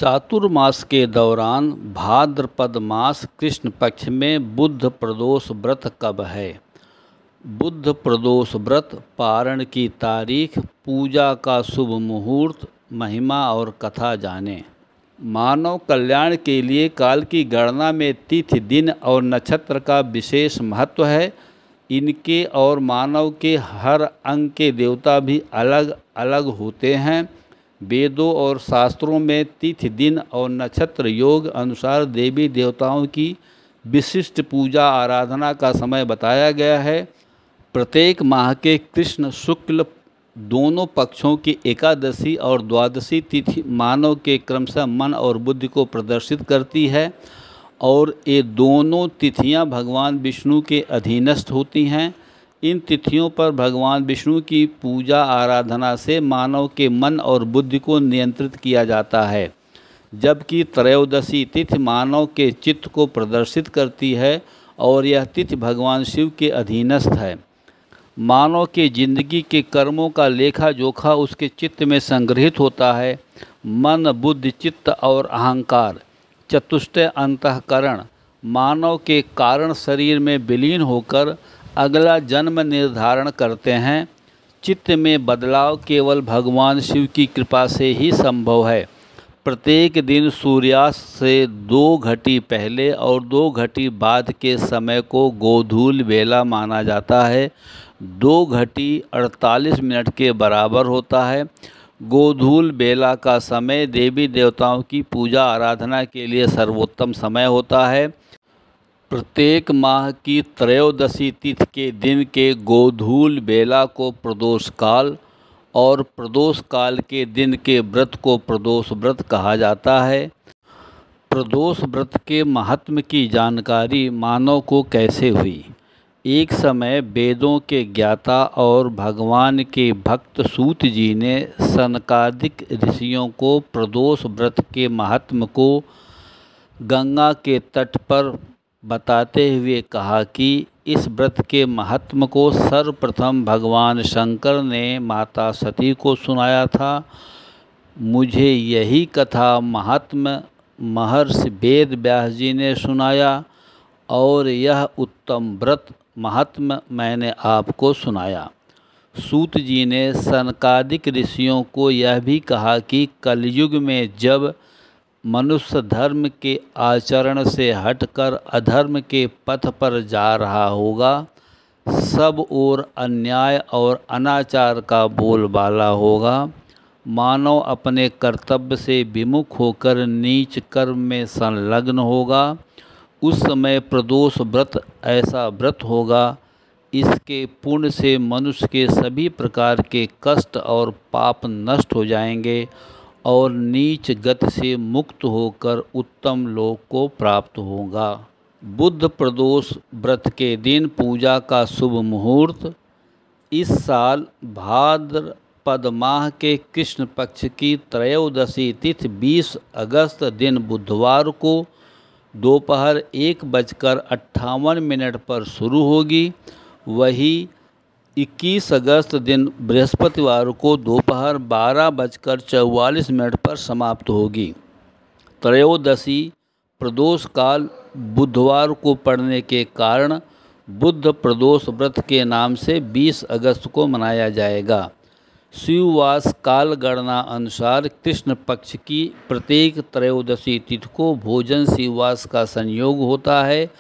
चातुर्मास के दौरान भाद्रपद मास कृष्ण पक्ष में बुद्ध प्रदोष व्रत कब है? बुद्ध प्रदोष व्रत पारण की तारीख, पूजा का शुभ मुहूर्त, महिमा और कथा जानें। मानव कल्याण के लिए काल की गणना में तिथि, दिन और नक्षत्र का विशेष महत्व है। इनके और मानव के हर अंग के देवता भी अलग अलग होते हैं। वेदों और शास्त्रों में तिथि, दिन और नक्षत्र योग अनुसार देवी देवताओं की विशिष्ट पूजा आराधना का समय बताया गया है। प्रत्येक माह के कृष्ण शुक्ल दोनों पक्षों की एकादशी और द्वादशी तिथि मानव के क्रमशः मन और बुद्धि को प्रदर्शित करती है और ये दोनों तिथियां भगवान विष्णु के अधीनस्थ होती हैं। इन तिथियों पर भगवान विष्णु की पूजा आराधना से मानव के मन और बुद्धि को नियंत्रित किया जाता है, जबकि त्रयोदशी तिथि मानव के चित्त को प्रदर्शित करती है और यह तिथि भगवान शिव के अधीनस्थ है। मानव के जिंदगी के कर्मों का लेखा जोखा उसके चित्त में संग्रहित होता है। मन, बुद्धि, चित्त और अहंकार चतुष्टय अंतःकरण मानव के कारण शरीर में विलीन होकर अगला जन्म निर्धारण करते हैं। चित्त में बदलाव केवल भगवान शिव की कृपा से ही संभव है। प्रत्येक दिन सूर्यास्त से 2 घटी पहले और 2 घटी बाद के समय को गोधूल बेला माना जाता है। 2 घटी 48 मिनट के बराबर होता है। गोधूल बेला का समय देवी देवताओं की पूजा आराधना के लिए सर्वोत्तम समय होता है। प्रत्येक माह की त्रयोदशी तिथि के दिन के गोधूल बेला को प्रदोष काल और प्रदोष काल के दिन के व्रत को प्रदोष व्रत कहा जाता है। प्रदोष व्रत के महात्म्य की जानकारी मानव को कैसे हुई? एक समय वेदों के ज्ञाता और भगवान के भक्त सूत जी ने सनकादिक ऋषियों को प्रदोष व्रत के महात्म्य को गंगा के तट पर बताते हुए कहा कि इस व्रत के महात्म्य को सर्वप्रथम भगवान शंकर ने माता सती को सुनाया था। मुझे यही कथा महात्म्य महर्षि वेद व्यास जी ने सुनाया और यह उत्तम व्रत महात्म्य मैंने आपको सुनाया। सूत जी ने सनकादिक ऋषियों को यह भी कहा कि कलयुग में जब मनुष्य धर्म के आचरण से हटकर अधर्म के पथ पर जा रहा होगा, सब ओर अन्याय और अनाचार का बोलबाला होगा, मानव अपने कर्तव्य से विमुख होकर नीच कर्म में संलग्न होगा, उस समय प्रदोष व्रत ऐसा व्रत होगा। इसके पुण्य से मनुष्य के सभी प्रकार के कष्ट और पाप नष्ट हो जाएंगे और नीच गति से मुक्त होकर उत्तम लोक को प्राप्त होगा। बुद्ध प्रदोष व्रत के दिन पूजा का शुभ मुहूर्त। इस साल भाद्रपद माह के कृष्ण पक्ष की त्रयोदशी तिथि 20 अगस्त दिन बुधवार को दोपहर 1:58 पर शुरू होगी। वही 21 अगस्त दिन बृहस्पतिवार को दोपहर 12:44 पर समाप्त होगी। त्रयोदशी प्रदोष काल बुधवार को पड़ने के कारण बुद्ध प्रदोष व्रत के नाम से 20 अगस्त को मनाया जाएगा। शिववास काल गणना अनुसार कृष्ण पक्ष की प्रत्येक त्रयोदशी तिथि को भोजन शिववास का संयोग होता है,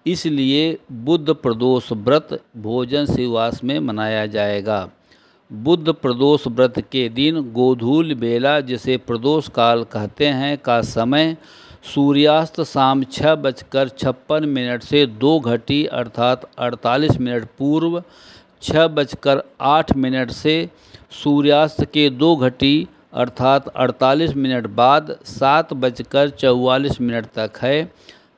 इसलिए बुद्ध प्रदोष व्रत भोजन शिववास में मनाया जाएगा। बुद्ध प्रदोष व्रत के दिन गोधूल बेला, जिसे प्रदोष काल कहते हैं, का समय सूर्यास्त शाम 6:56 से 2 घटी अर्थात 48 मिनट पूर्व, 6:08 से सूर्यास्त के 2 घटी अर्थात 48 मिनट बाद 7:44 तक है।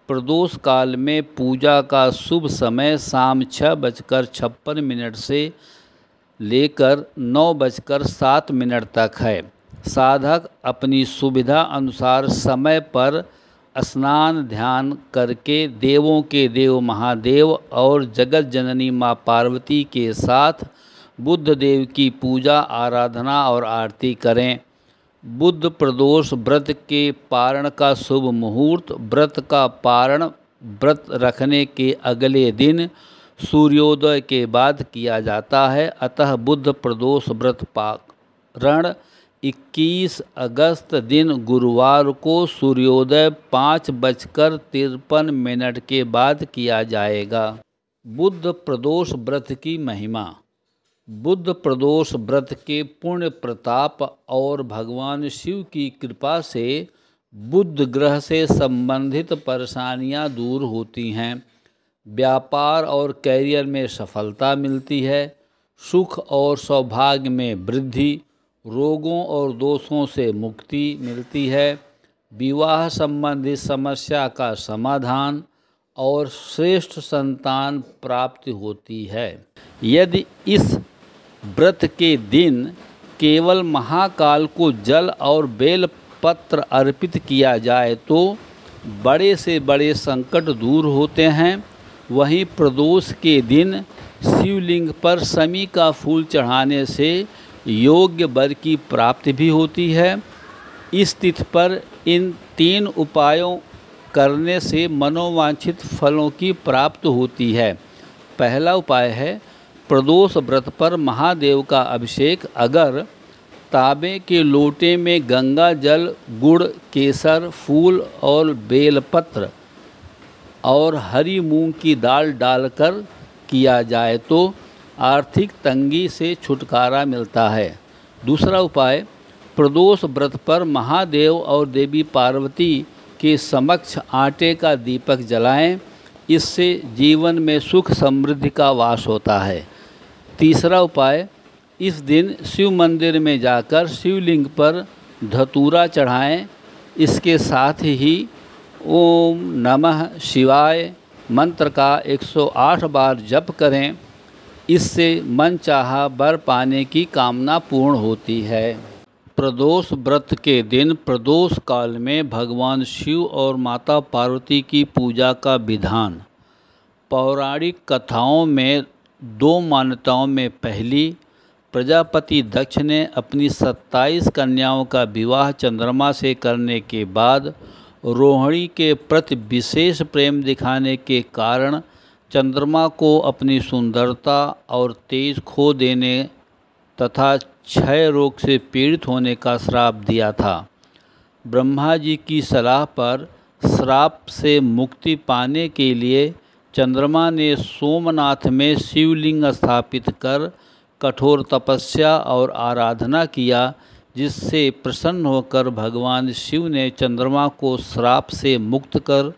प्रदोष काल में पूजा का शुभ समय शाम 6:56 से लेकर 9:07 तक है। साधक अपनी सुविधा अनुसार समय पर स्नान ध्यान करके देवों के देव महादेव और जगत जननी माँ पार्वती के साथ बुद्ध देव की पूजा आराधना और आरती करें। बुध प्रदोष व्रत के पारण का शुभ मुहूर्त व्रत का पारण व्रत रखने के अगले दिन सूर्योदय के बाद किया जाता है। अतः बुध प्रदोष व्रत पारण 21 अगस्त दिन गुरुवार को सूर्योदय 5:53 के बाद किया जाएगा। बुध प्रदोष व्रत की महिमा। बुध प्रदोष व्रत के पुण्य प्रताप और भगवान शिव की कृपा से बुध ग्रह से संबंधित परेशानियां दूर होती हैं, व्यापार और कैरियर में सफलता मिलती है, सुख और सौभाग्य में वृद्धि, रोगों और दोषों से मुक्ति मिलती है, विवाह संबंधित समस्या का समाधान और श्रेष्ठ संतान प्राप्ति होती है। यदि इस व्रत के दिन केवल महाकाल को जल और बेल पत्र अर्पित किया जाए तो बड़े से बड़े संकट दूर होते हैं। वहीं प्रदोष के दिन शिवलिंग पर शमी का फूल चढ़ाने से योग्य वर की प्राप्ति भी होती है। इस तिथि पर इन 3 उपायों करने से मनोवांछित फलों की प्राप्ति होती है। पहला उपाय है प्रदोष व्रत पर महादेव का अभिषेक। अगर तांबे के लोटे में गंगा जल, गुड़, केसर, फूल और बेलपत्र और हरी मूंग की दाल डालकर किया जाए तो आर्थिक तंगी से छुटकारा मिलता है। दूसरा उपाय प्रदोष व्रत पर महादेव और देवी पार्वती के समक्ष आटे का दीपक जलाएं। इससे जीवन में सुख समृद्धि का वास होता है। तीसरा उपाय इस दिन शिव मंदिर में जाकर शिवलिंग पर धतूरा चढ़ाएं। इसके साथ ही ओम नमः शिवाय मंत्र का 108 बार जप करें। इससे मनचाहा वर पाने की कामना पूर्ण होती है। प्रदोष व्रत के दिन प्रदोष काल में भगवान शिव और माता पार्वती की पूजा का विधान। पौराणिक कथाओं में 2 मान्यताओं में पहली, प्रजापति दक्ष ने अपनी 27 कन्याओं का विवाह चंद्रमा से करने के बाद रोहिणी के प्रति विशेष प्रेम दिखाने के कारण चंद्रमा को अपनी सुंदरता और तेज खो देने तथा क्षय रोग से पीड़ित होने का श्राप दिया था। ब्रह्मा जी की सलाह पर श्राप से मुक्ति पाने के लिए चंद्रमा ने सोमनाथ में शिवलिंग स्थापित कर कठोर तपस्या और आराधना किया, जिससे प्रसन्न होकर भगवान शिव ने चंद्रमा को श्राप से मुक्त कर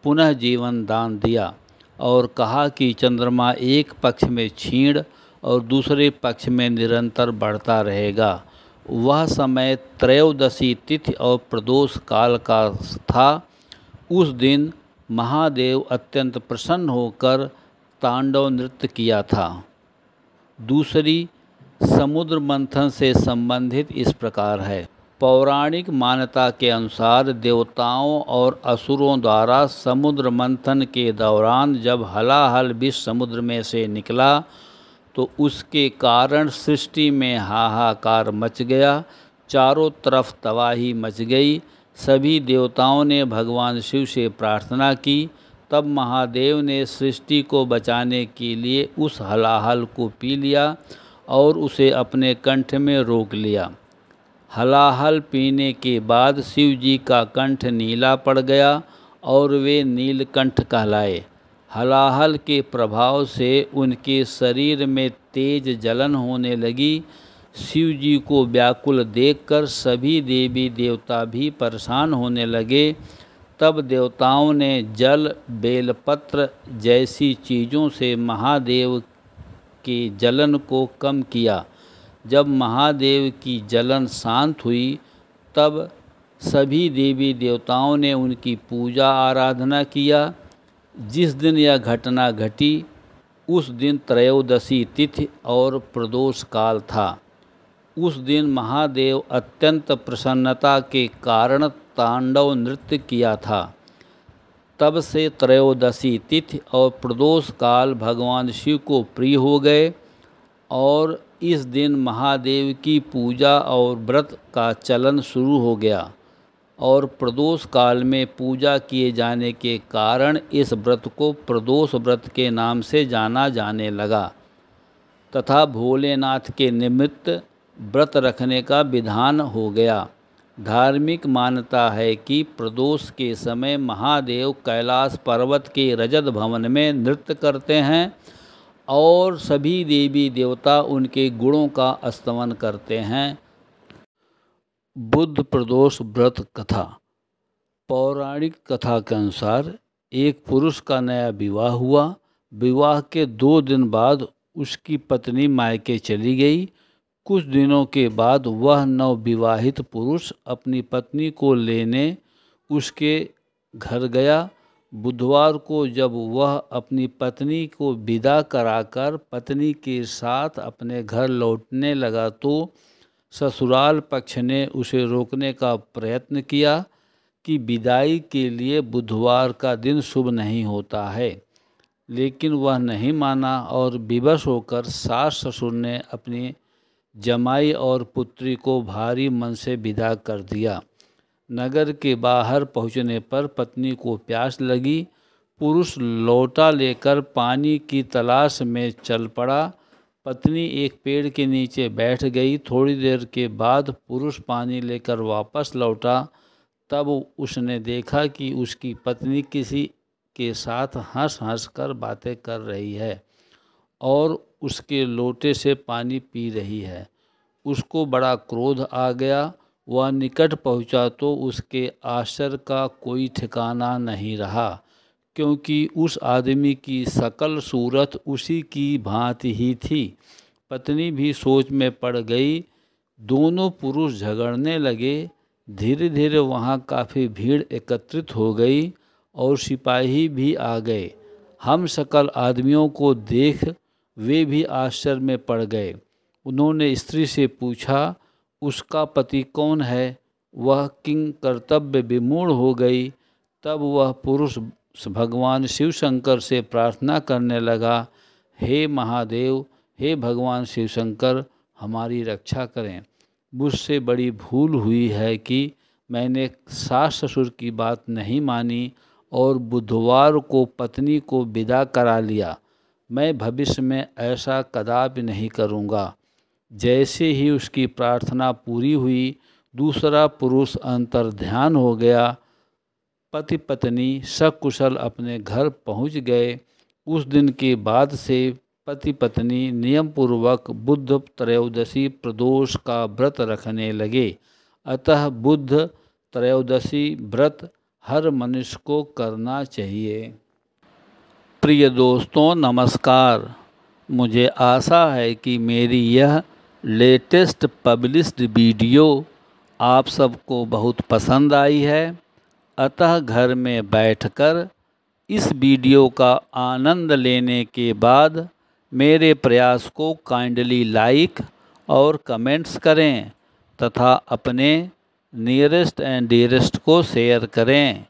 पुनः जीवन दान दिया और कहा कि चंद्रमा एक पक्ष में क्षीण और दूसरे पक्ष में निरंतर बढ़ता रहेगा। वह समय त्रयोदशी तिथि और प्रदोष काल का था। उस दिन महादेव अत्यंत प्रसन्न होकर तांडव नृत्य किया था। दूसरी समुद्र मंथन से संबंधित इस प्रकार है। पौराणिक मान्यता के अनुसार देवताओं और असुरों द्वारा समुद्र मंथन के दौरान जब हलाहल विष समुद्र में से निकला तो उसके कारण सृष्टि में हाहाकार मच गया। चारों तरफ तबाही मच गई। सभी देवताओं ने भगवान शिव से प्रार्थना की। तब महादेव ने सृष्टि को बचाने के लिए उस हलाहल को पी लिया और उसे अपने कंठ में रोक लिया। हलाहल पीने के बाद शिव जी का कंठ नीला पड़ गया और वे नीलकंठ कहलाए। हलाहल के प्रभाव से उनके शरीर में तेज जलन होने लगी। शिव जी को व्याकुल देखकर सभी देवी देवता भी परेशान होने लगे। तब देवताओं ने जल, बेलपत्र जैसी चीज़ों से महादेव की जलन को कम किया। जब महादेव की जलन शांत हुई तब सभी देवी देवताओं ने उनकी पूजा आराधना किया। जिस दिन यह घटना घटी उस दिन त्रयोदशी तिथि और प्रदोष काल था। उस दिन महादेव अत्यंत प्रसन्नता के कारण तांडव नृत्य किया था। तब से त्रयोदशी तिथि और प्रदोष काल भगवान शिव को प्रिय हो गए और इस दिन महादेव की पूजा और व्रत का चलन शुरू हो गया और प्रदोष काल में पूजा किए जाने के कारण इस व्रत को प्रदोष व्रत के नाम से जाना जाने लगा तथा भोलेनाथ के निमित्त व्रत रखने का विधान हो गया। धार्मिक मान्यता है कि प्रदोष के समय महादेव कैलाश पर्वत के रजत भवन में नृत्य करते हैं और सभी देवी देवता उनके गुणों का स्तवन करते हैं। बुद्ध प्रदोष व्रत कथा। पौराणिक कथा के अनुसार एक पुरुष का नया विवाह हुआ। विवाह के 2 दिन बाद उसकी पत्नी मायके चली गई। कुछ दिनों के बाद वह नवविवाहित पुरुष अपनी पत्नी को लेने उसके घर गया। बुधवार को जब वह अपनी पत्नी को विदा कराकर पत्नी के साथ अपने घर लौटने लगा तो ससुराल पक्ष ने उसे रोकने का प्रयत्न किया कि विदाई के लिए बुधवार का दिन शुभ नहीं होता है, लेकिन वह नहीं माना और विवश होकर सास ससुर ने अपनी जमाई और पुत्री को भारी मन से विदा कर दिया। नगर के बाहर पहुंचने पर पत्नी को प्यास लगी। पुरुष लोटा लेकर पानी की तलाश में चल पड़ा। पत्नी एक पेड़ के नीचे बैठ गई। थोड़ी देर के बाद पुरुष पानी लेकर वापस लौटा। तब उसने देखा कि उसकी पत्नी किसी के साथ हंस हंस कर बातें कर रही है और उसके लोटे से पानी पी रही है। उसको बड़ा क्रोध आ गया। वह निकट पहुंचा तो उसके आश्चर्य का कोई ठिकाना नहीं रहा, क्योंकि उस आदमी की सकल सूरत उसी की भांति ही थी। पत्नी भी सोच में पड़ गई। दोनों पुरुष झगड़ने लगे। धीरे धीरे वहाँ काफ़ी भीड़ एकत्रित हो गई और सिपाही भी आ गए। हम सकल आदमियों को देख वे भी आश्चर्य में पड़ गए। उन्होंने स्त्री से पूछा, उसका पति कौन है? वह किंग कर्तव्य विमूढ़ हो गई। तब वह पुरुष भगवान शिव शंकर से प्रार्थना करने लगा, हे महादेव, हे भगवान शिव शंकर, हमारी रक्षा करें। मुझसे बड़ी भूल हुई है कि मैंने सास ससुर की बात नहीं मानी और बुधवार को पत्नी को विदा करा लिया। मैं भविष्य में ऐसा कदापि नहीं करूँगा। जैसे ही उसकी प्रार्थना पूरी हुई, दूसरा पुरुष अंतर्ध्यान हो गया। पति पत्नी सकुशल अपने घर पहुँच गए। उस दिन के बाद से पति पत्नी नियम पूर्वक बुद्ध त्रयोदशी प्रदोष का व्रत रखने लगे। अतः बुद्ध त्रयोदशी व्रत हर मनुष्य को करना चाहिए। प्रिय दोस्तों, नमस्कार। मुझे आशा है कि मेरी यह लेटेस्ट पब्लिश्ड वीडियो आप सबको बहुत पसंद आई है। अतः घर में बैठकर इस वीडियो का आनंद लेने के बाद मेरे प्रयास को काइंडली लाइक और कमेंट्स करें तथा अपने नियरेस्ट एंड डियरेस्ट को शेयर करें।